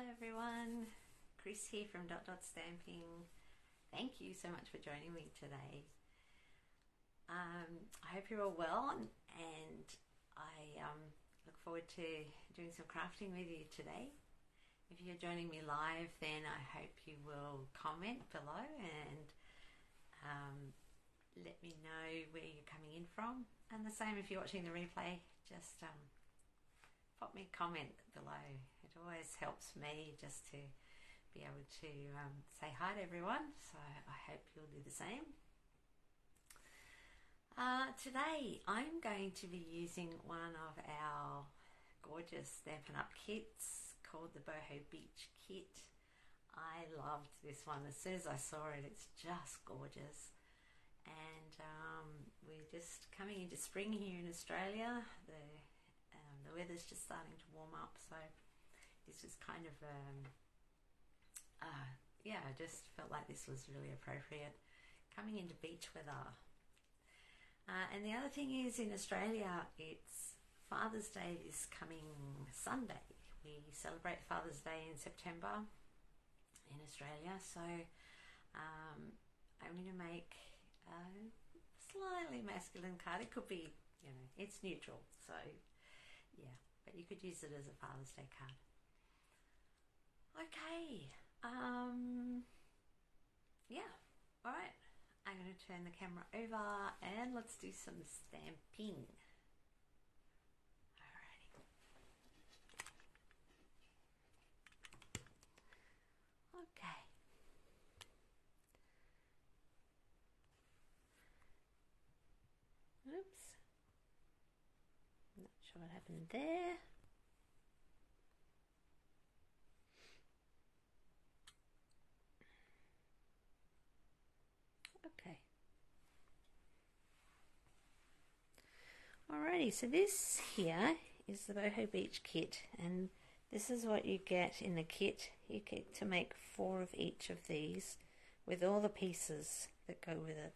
Hi everyone, Chris here from Stamping. Thank you so much for joining me today. I hope you're all well, and I look forward to doing some crafting with you today. If you're joining me live, then I hope you will comment below and let me know where you're coming in from. And the same if you're watching the replay, just pop me a comment below. It always helps me just to be able to say hi to everyone, so I hope you'll do the same. Today I'm going to be using one of our gorgeous Stampin' Up kits called the Boho Beach Kit. I loved this one. As soon as I saw it, it's just gorgeous. And we're just coming into spring here in Australia. The weather's just starting to warm up, so this is kind of yeah, I just felt like this was really appropriate coming into beach weather. And the other thing is, in Australia, it's Father's Day is coming Sunday. We celebrate Father's Day in September in Australia, so I'm going to make a slightly masculine card. It could be, you know, it's neutral, so yeah, but you could use it as a Father's Day card. Okay, yeah, all right. I'm going to turn the camera over and let's do some stamping. Alrighty. Okay. Oops. Not sure what happened there. Okay. Alrighty, so this here is the Boho Beach Kit, and this is what you get in the kit. You get to make 4 of each of these with all the pieces that go with it.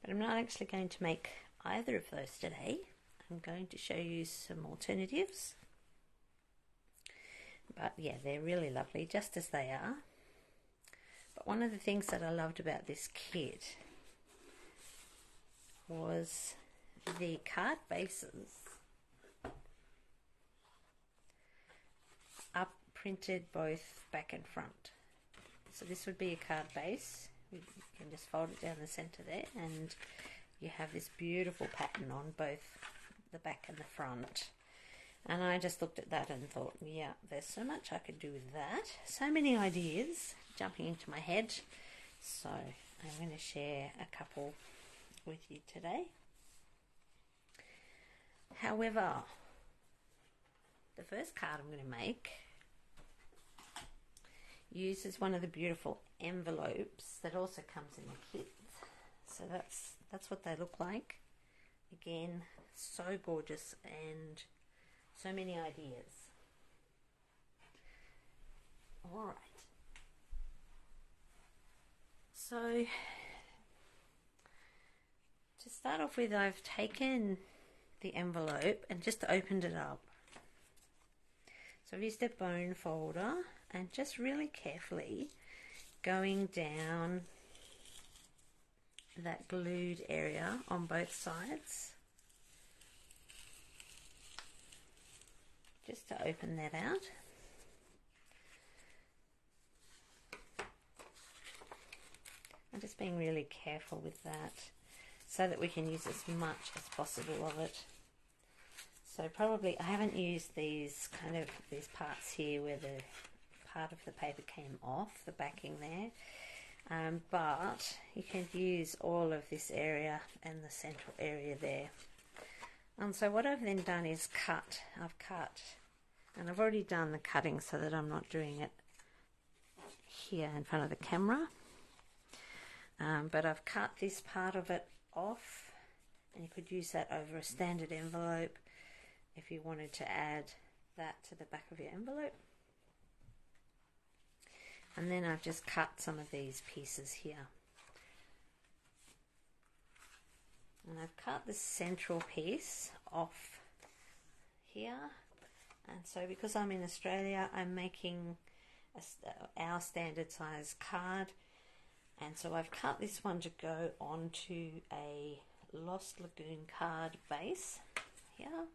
But I'm not actually going to make either of those today. I'm going to show you some alternatives. But yeah, they're really lovely, just as they are. But one of the things that I loved about this kit was the card bases are printed both back and front. So this would be a card base. You can just fold it down the center there, and you have this beautiful pattern on both the back and the front. And I just looked at that and thought, yeah, there's so much I could do with that. So many ideas jumping into my head. So I'm going to share a couple with you today. However, the first card I'm going to make uses one of the beautiful envelopes that also comes in the kit. So that's what they look like. Again, so gorgeous and so many ideas. All right. So to start off with, I've taken the envelope and just opened it up. So I've used a bone folder and just really carefully going down that glued area on both sides, just to open that out. I'm just being really careful with that so that we can use as much as possible of it. So probably I haven't used these parts here where the part of the paper came off, the backing there, but you can use all of this area and the central area there. And so what I've then done is cut. I've cut, and I've already done the cutting so that I'm not doing it here in front of the camera. But I've cut this part of it off, and you could use that over a standard envelope if you wanted to add that to the back of your envelope. And then I've just cut some of these pieces here. And I've cut the central piece off here, And so because I'm in Australia, I'm making our standard size card, and so I've cut this one to go onto a Lost Lagoon card base here,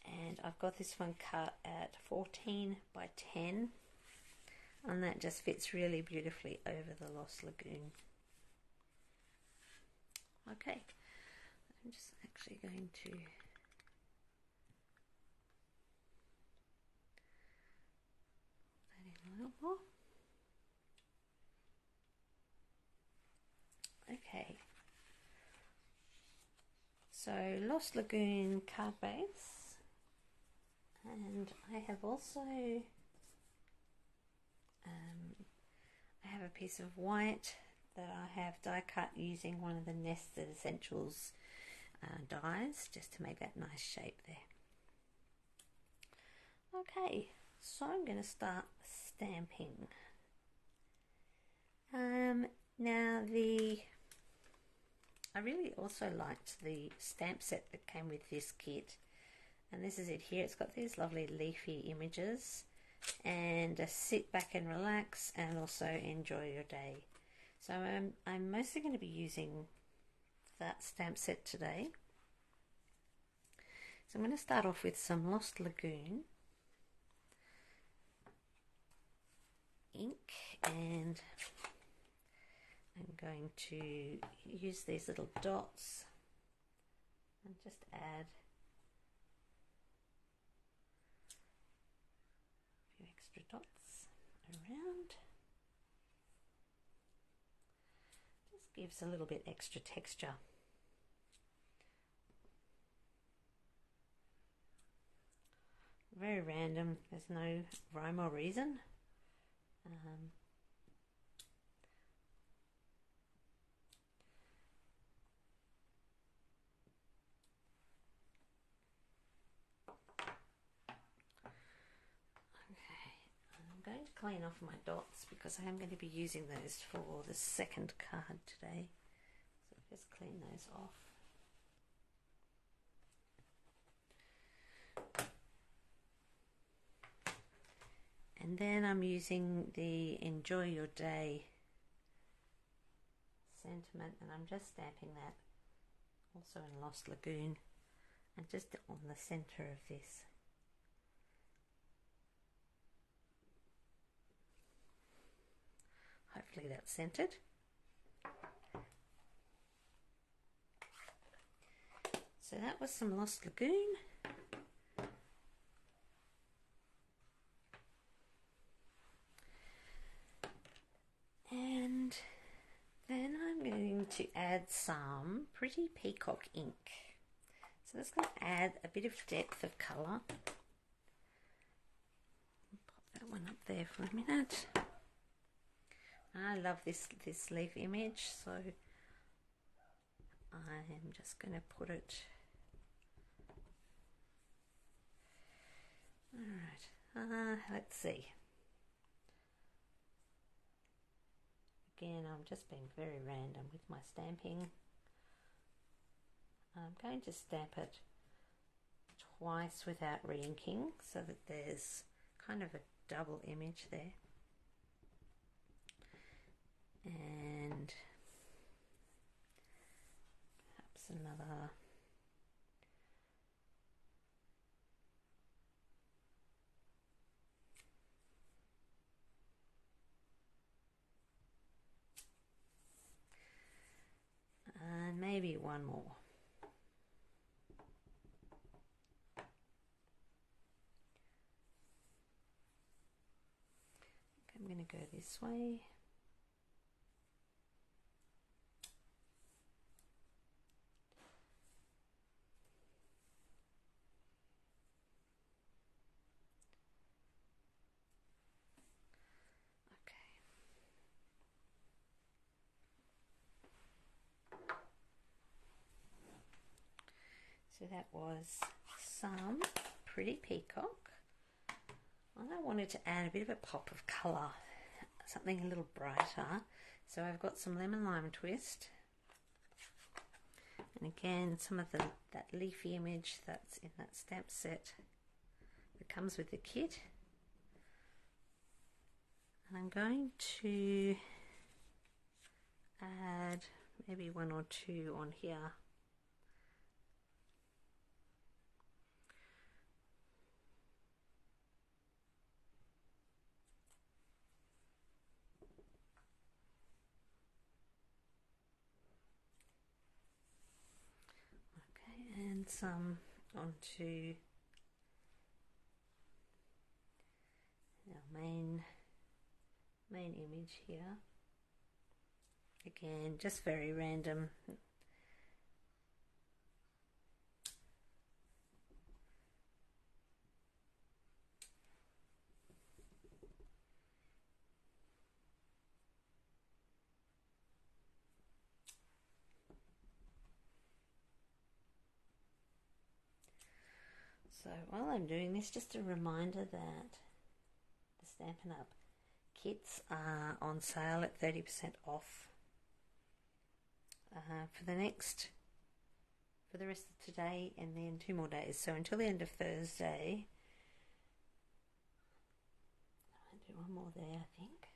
and I've got this one cut at 14 by 10, and that just fits really beautifully over the Lost Lagoon. Okay, I'm just actually going to that in a little more. Okay, so Lost Lagoon card base, and I have also I have a piece of white that I have die cut using one of the Nested Essentials dies, just to make that nice shape there. Okay, so I'm going to start stamping. Now I really also liked the stamp set that came with this kit, and this is it here. It's got these lovely leafy images, and sit back and relax, and also enjoy your day. So I'm mostly going to be using that stamp set today. So I'm going to start off with some Lost Lagoon ink, and I'm going to use these little dots and just add a few extra dots around. Just gives a little bit extra texture. Very random, there's no rhyme or reason. I'm going to clean off my dots because I am going to be using those for the second card today. So just clean those off. And then I'm using the Enjoy Your Day sentiment, and I'm just stamping that also in Lost Lagoon and just on the center of this. Hopefully that's centered. So that was some Lost Lagoon. And then I'm going to add some Pretty Peacock ink. So that's going to add a bit of depth of colour. Pop that one up there for a minute. I love this leaf image, so I'm just going to put it. Alright, let's see. Again, I'm just being very random with my stamping. I'm going to stamp it twice without re-inking so that there's kind of a double image there. And perhaps another. And maybe one more. Okay, I'm going to go this way. So that was some Pretty Peacock. I wanted to add a bit of a pop of colour, something a little brighter. So I've got some Lemon Lime Twist, And again, some of that leafy image that's in that stamp set that comes with the kit. And I'm going to add maybe 1 or 2 on here. And some onto our main image here. Again, just very random. So while I'm doing this, just a reminder that the Stampin' Up! Kits are on sale at 30% off for the rest of today and then 2 more days. So until the end of Thursday. I'll do 1 more there, I think.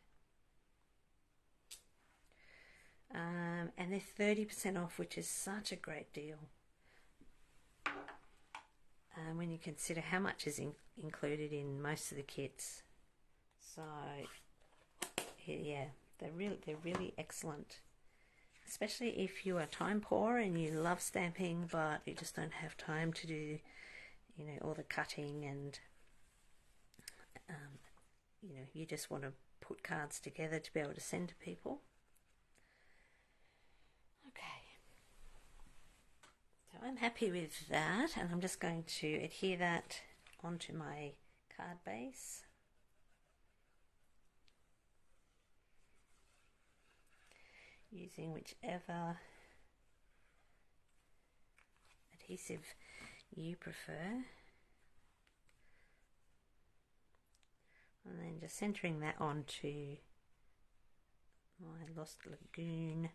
And they're 30% off, which is such a great deal. When you consider how much is included in most of the kits. So yeah, they're really excellent, especially if you are time poor and you love stamping but you just don't have time to do, you know, all the cutting, and you know, you just want to put cards together to be able to send to people. I'm happy with that, and I'm just going to adhere that onto my card base. Using whichever adhesive you prefer. And then just centering that onto my Lost Lagoon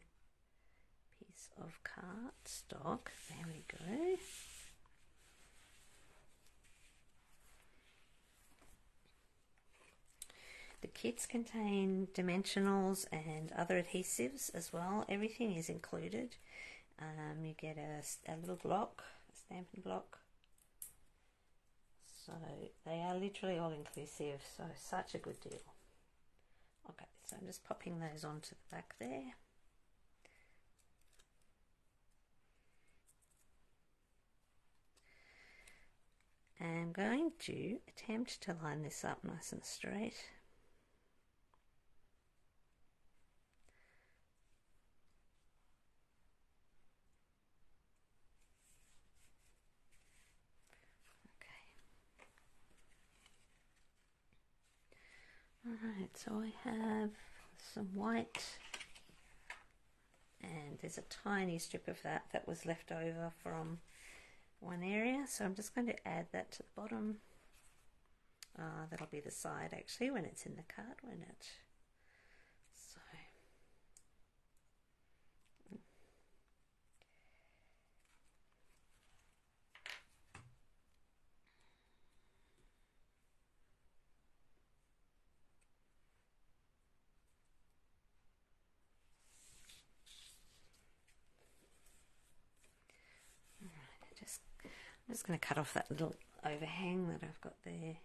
piece of cardstock. There we go. The kits contain dimensionals and other adhesives as well. Everything is included. You get a little block, a stamping block. So they are literally all inclusive. So such a good deal. Okay, so I'm just popping those onto the back there. I'm going to attempt to line this up nice and straight. Alright, so I have some white, and there's a tiny strip of that was left over from one area, so I'm just going to add that to the bottom. That'll be the side actually when it's in the card, won't it? So I'm just going to cut off that little overhang that I've got there.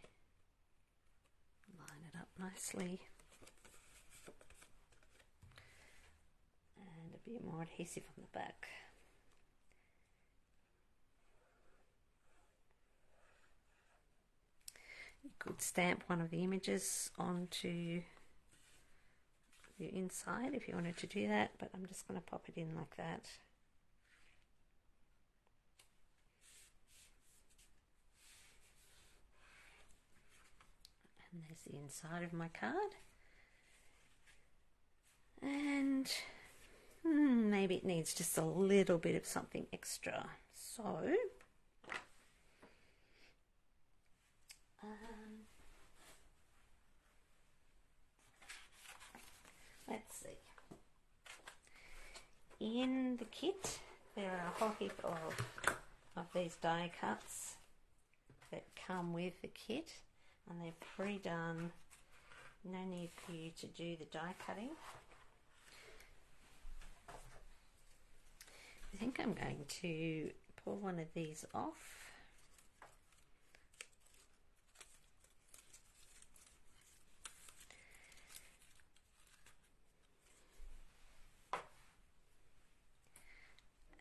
Line it up nicely. And a bit more adhesive on the back. You could stamp one of the images onto the inside if you wanted to do that, but I'm just going to pop it in like that. And there's the inside of my card. And maybe it needs just a little bit of something extra. So let's see. In the kit There are a whole heap of these die cuts that come with the kit, and they're pre-done. No need for you to do the die cutting. I think I'm going to pull one of these off.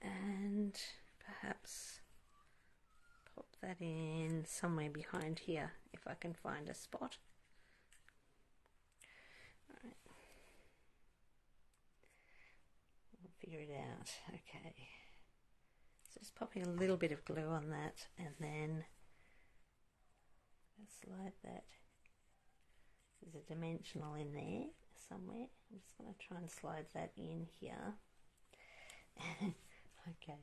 And perhaps pop that in somewhere behind here if I can find a spot. All right. We'll figure it out. Okay. So just popping a little bit of glue on that, and then slide that. There's a dimensional in there somewhere. I'm just going to try and slide that in here. Okay,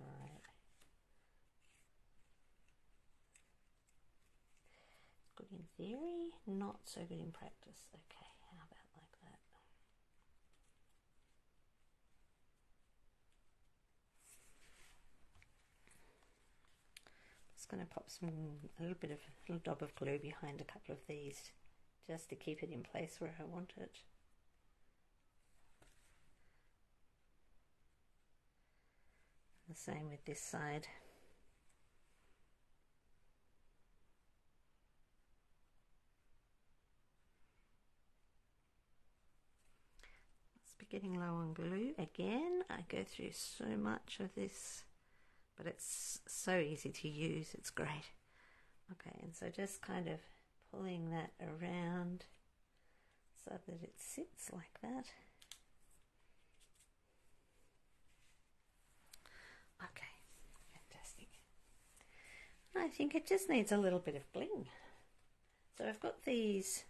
all right. Good in theory, not so good in practice. Okay, how about like that? Just going to pop a little dab of glue behind a couple of these, just to keep it in place where I want it. The same with this side. Must be getting low on glue again. I go through so much of this, but it's so easy to use, it's great. Okay, and so just kind of pulling that around so that it sits like that. Okay, fantastic. I think it just needs a little bit of bling. So I've got these,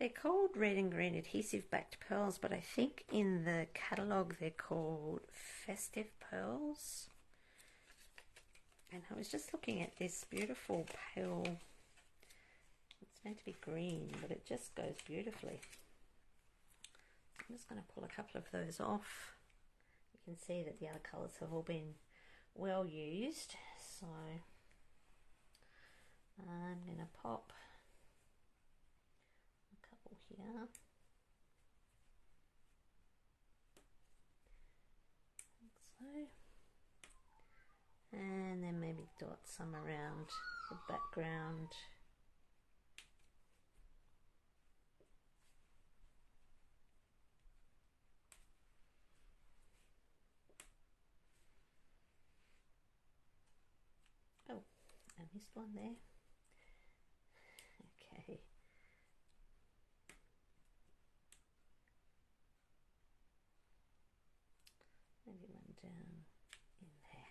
they're called red and green adhesive backed pearls, but I think in the catalogue they're called festive pearls. And I was just looking at this beautiful pale, it's meant to be green, but it just goes beautifully. I'm just going to pull a couple of those off. You can see that the other colours have all been well used, so I'm going to pop a couple here, like so, and then maybe dot some around the background. Oh, I missed one there. Okay. Maybe one down in there.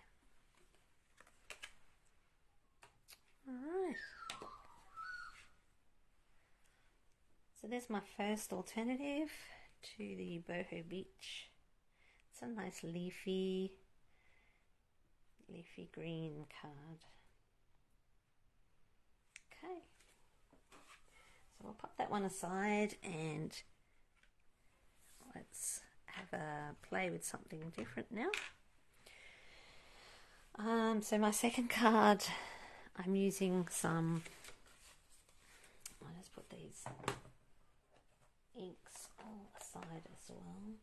Alright. So there's my first alternative to the Boho Beach. It's a nice leafy green card. Okay. So we'll pop that one aside and let's have a play with something different now. So my second card, I'm using some, I'll just put these inks all aside as well.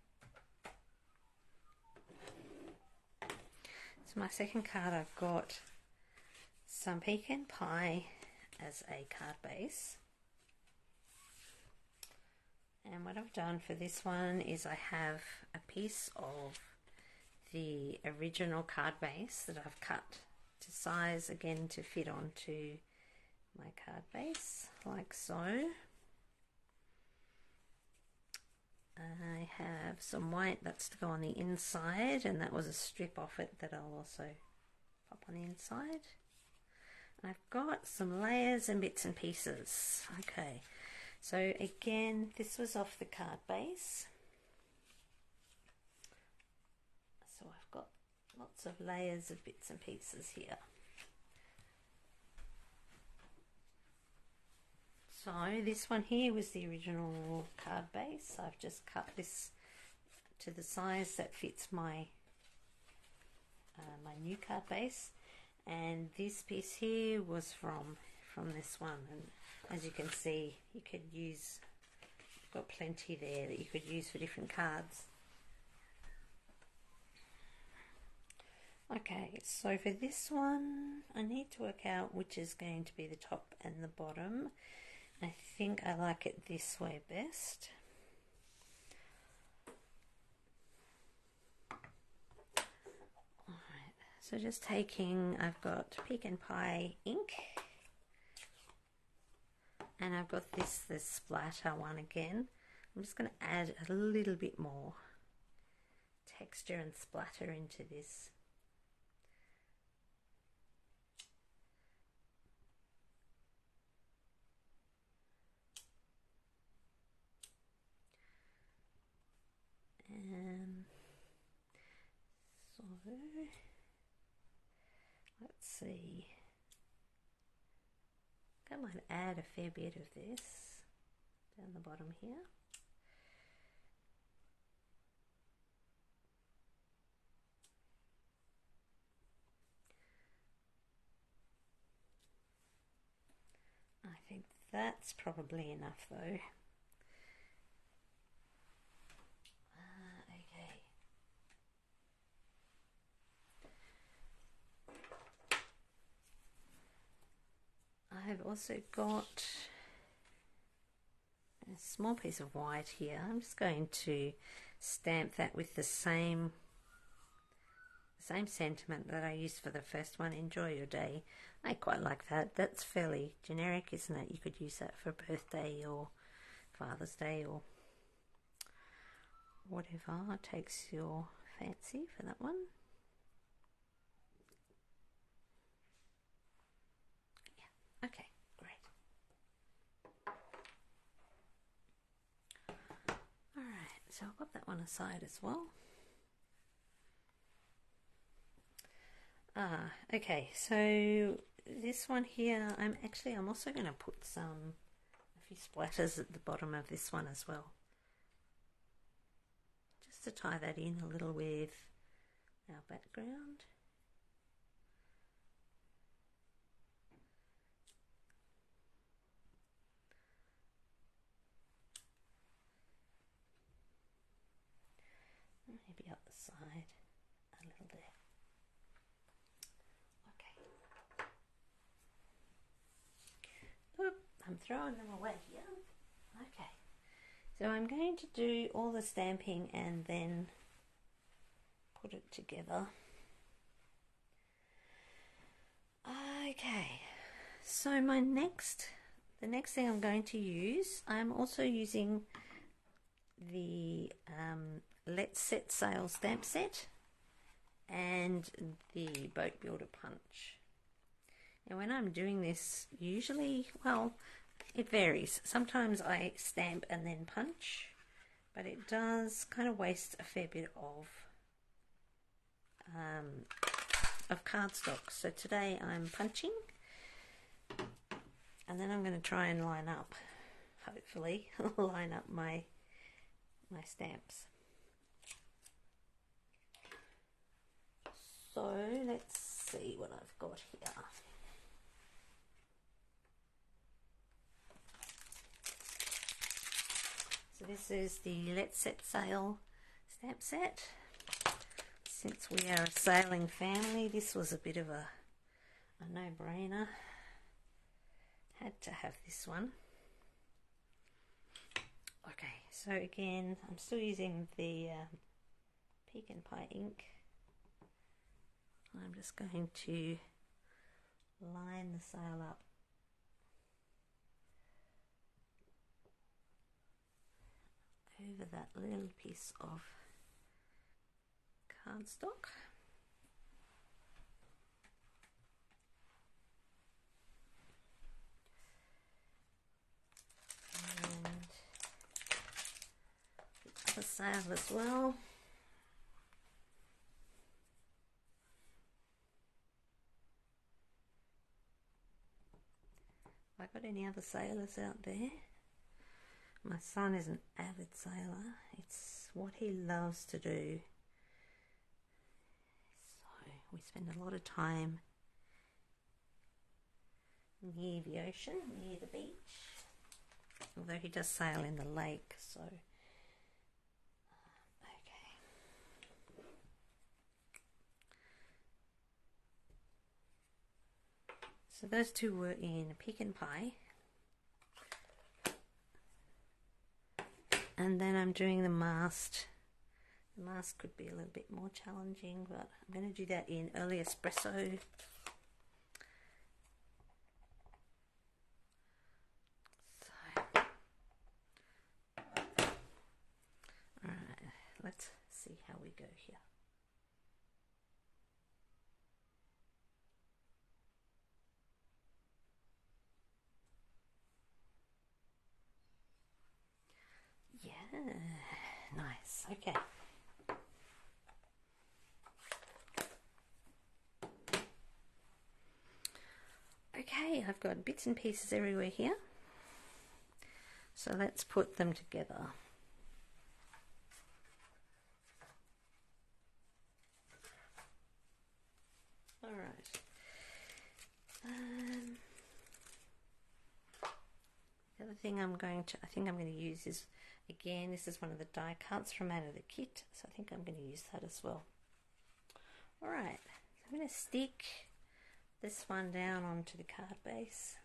So my second card, I've got some pecan pie as a card base. And what I've done for this one is I have a piece of the original card base that I've cut to size again to fit onto my card base, like so. I have some white that's to go on the inside, and that was a strip off it that I'll also pop on the inside. And I've got some layers and bits and pieces. Okay, so again, this was off the card base. So I've got lots of layers of bits and pieces here. So this one here was the original card base. I've just cut this to the size that fits my my new card base, and this piece here was from this one. And as you can see, you could use, got plenty there that you could use for different cards. Okay, so for this one, I need to work out which is going to be the top and the bottom. I think I like it this way best. Alright, so just taking, I've got Pecan Pie ink, and I've got this splatter one again. I'm just going to add a little bit more texture and splatter into this. So let's see, I might add a fair bit of this down the bottom here. I think that's probably enough though. I've also got a small piece of white here. I'm just going to stamp that with the same sentiment that I used for the first one, enjoy your day. I quite like that. That's fairly generic, isn't it? You could use that for birthday or Father's Day or whatever takes your fancy for that one. Okay, great. Alright, so I'll put that one aside as well. Okay, so this one here, I'm also going to put a few splatters at the bottom of this one as well. Just to tie that in a little with our background. Maybe up the side a little bit. Okay. Oop, I'm throwing them away here. Okay. So I'm going to do all the stamping and then put it together. Okay. So the next thing I'm going to use, I'm also using the Let's Set Sail stamp set and the Boat Builder punch. And when I'm doing this, usually, well, it varies. Sometimes I stamp and then punch, but it does kind of waste a fair bit of cardstock. So today I'm punching, and then I'm going to try and line up, hopefully, line up my stamps. So let's see what I've got here. So this is the Let's Set Sail stamp set. Since we are a sailing family, this was a bit of a no-brainer. Had to have this one. Okay, so again, I'm still using the Pecan Pie ink. I'm just going to line the sail up over that little piece of cardstock. And the other sail as well. Have I got any other sailors out there? My son is an avid sailor. It's what he loves to do. So We spend a lot of time near the ocean, near the beach, although he does sail in the lake, so okay. So those two were in Pecan Pie, and then I'm doing the mast. The mast could be a little bit more challenging, but I'm going to do that in Early Espresso. Alright, let's see how we go here. Yeah, nice. Okay. Okay, I've got bits and pieces everywhere here. So let's put them together. All right. The other thing I think I'm going to use is, again, this is one of the die cuts from out of the kit, so I think I'm going to use that as well. All right, so I'm going to stick this one down onto the card base.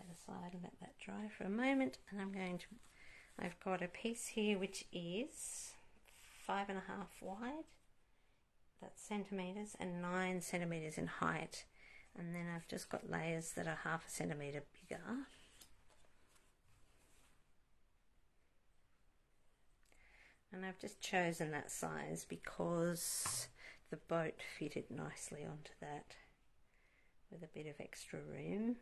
Aside and let that dry for a moment, and I've got a piece here which is 5.5 wide, that's centimeters, and 9 centimeters in height, and then I've just got layers that are 0.5 centimeter bigger. And I've just chosen that size because the boat fitted nicely onto that with a bit of extra room.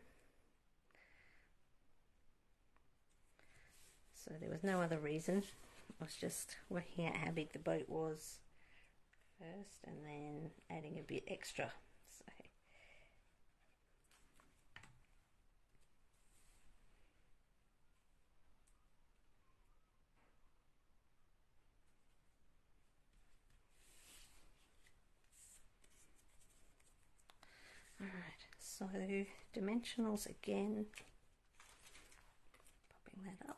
So there was no other reason. I was just working out how big the boat was first and then adding a bit extra. So alright, so dimensionals again, popping that up.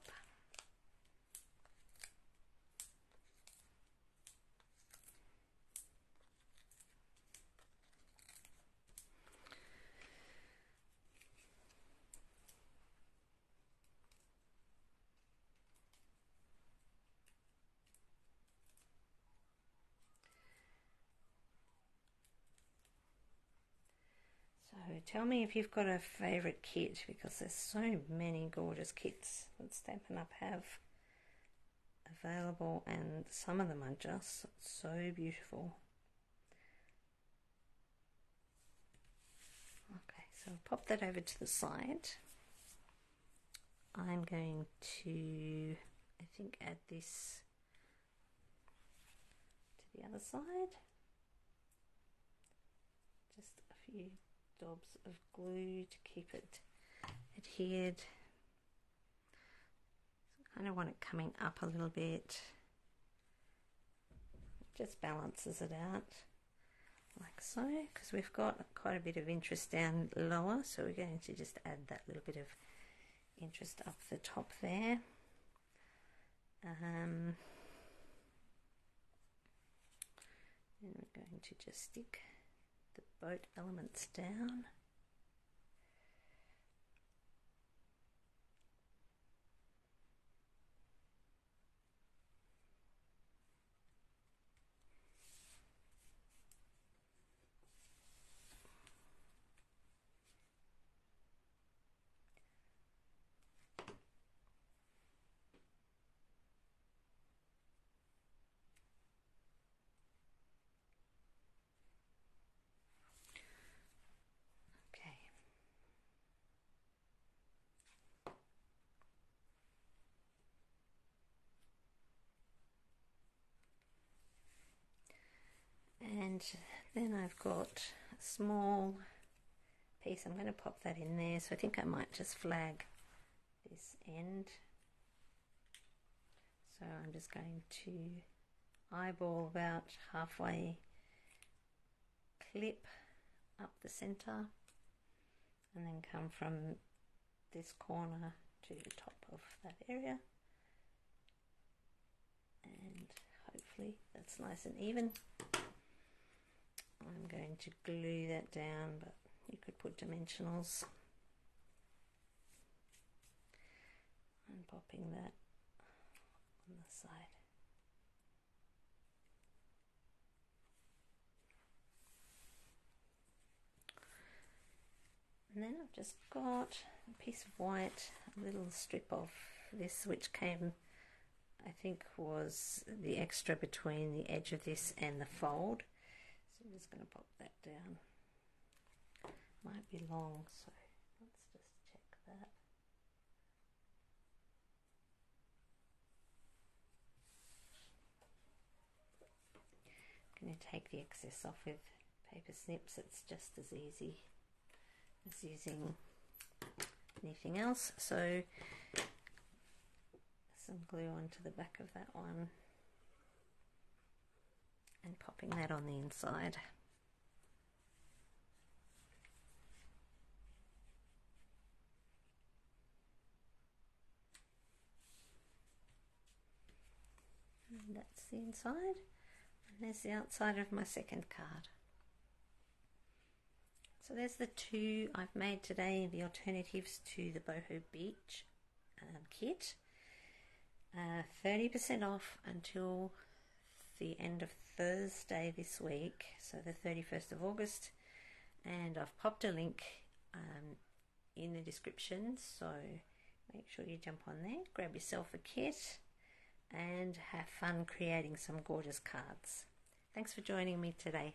So tell me if you've got a favourite kit, because there's so many gorgeous kits that Stampin' Up have available, and some of them are just so beautiful. Okay, so I'll pop that over to the side. I'm going to, I think, add this to the other side. Just a few dobs of glue to keep it adhered. So I kind of want it coming up a little bit. It just balances it out like so, because we've got quite a bit of interest down lower, so we're going to just add that little bit of interest up the top there. And we're going to just stick the boat elements down. And then I've got a small piece. I'm going to pop that in there, so I think I might just flag this end. So I'm just going to eyeball about halfway, clip up the center, and then come from this corner to the top of that area, and hopefully that's nice and even. I'm going to glue that down, but you could put dimensionals. And popping that on the side. And then I've just got a piece of white, a little strip of this, which came, I think, was the extra between the edge of this and the fold. So I'm just going to pop that down. Might be long, so let's just check that. I'm going to take the excess off with paper snips. It's just as easy as using anything else. So some glue onto the back of that one and popping that on the inside. And that's the inside, and there's the outside of my second card. So there's the two I've made today, the alternatives to the Boho Beach kit. 30% off until the end of Thursday this week, so the 31st of August, and I've popped a link in the description, so make sure you jump on there, grab yourself a kit and have fun creating some gorgeous cards. Thanks for joining me today.